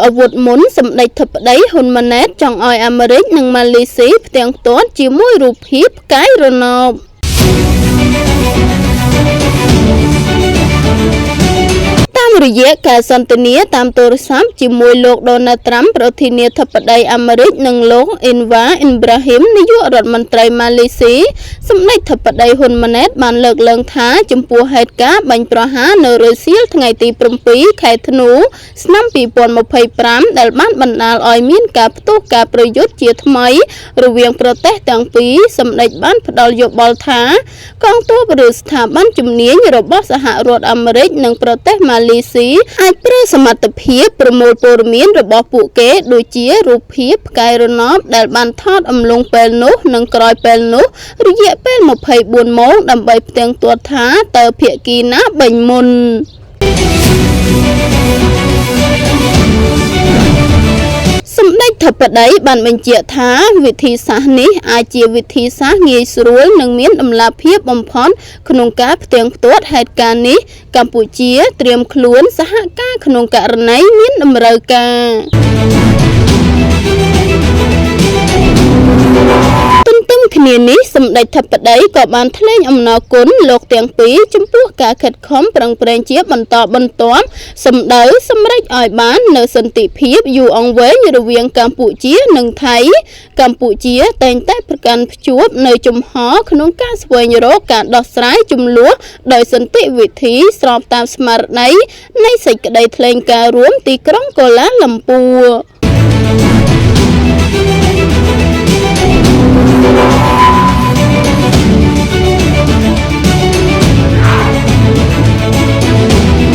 អាវុធមុនសម្ដេចធិបតីហ៊ុនម៉ាណែតចង់ឲ្យអាមេរិកនិងម៉ាឡេស៊ីផ្ទាំងផ្ទាត់ជាមួយរូបភាពផ្កាយរណបតាមរយៈការសន្ទនាតាមទូរស័ព្ទជាមួយលោកដូណាល់ត្រាំប្រធានាធិបតីអាមេរិកនិងលោកអ៊ីនវ៉ាអ៊ីនប្រាហ៊ីមនាយករដ្ឋមន្ត្រីម៉ាឡេស៊ីសម្ដេចធិបតីហ៊ុនម៉ាណែតបានលើកឡើងថាចំពោះហេតុការណ៍បាញ់ប្រហារនៅរុស្ស៊ីថ្ងៃទី7 ខែធ្នូឆ្នាំ2025ដែលបានបណ្ដាលឲ្យមានការផ្ទុះការប្រយុទ្ធជាថ្មីរវាងប្រទេសទាំងពីរសម្ដេចបានផ្ដល់យោបល់ថាកងទ័ពឬស្ថាប័នជំនាញរបស់សហរដ្ឋអាមេរិកនិងប្រទេសម៉ាឡេស៊ីអាចប្រើសមត្ថភាពប្រមូលព័ត៌មានរបស់ពួកគេដូចជារូបភាពផ្កាយរណបដែលបានថតអំឡុងពេលនោះនិងក្រោយពេលនោះរយៈពេល24ម៉ោងដើម្បីផ្ទាំងទាត់ថាតើភាគីណាបាញ់មុនសម្ដេចធិបតីបានបញ្ជាក់ថាវិធីសាស្ត្រនេះអាចជាវិធីសាស្ត្រងាយស្រួលនិងមានតម្លាភាពបំផុតក្នុងការផ្ទាំងផ្ទាត់ហេតុការណ៍នេះកម្ពុជាត្រៀមខ្លួនសហការក្នុងករណីមានតម្រូវការទន្ទឹមគ្នានេះសម្ដេចធិបតីក៏បានថ្លែងអំណរគុណលោកទាំងពីរចំពោះការខិតខំប្រឹងប្រែងជាបន្តបន្ទាប់សម្ដៅសម្រេចឲ្យបាននូវសន្តិភាពយូរអង្វែងរវាងកម្ពុជានិងថៃកម្ពុជាតែងតែប្រកាន់ភ្ជាប់នៅជំហរក្នុងការស្វែងរកការដោះស្រាយជម្លោះដោយសន្តិវិធីស្របតាមស្មារតីនៃសេចក្តីថ្លែងការណ៍រួមទីក្រុងកូឡាឡាំពួរ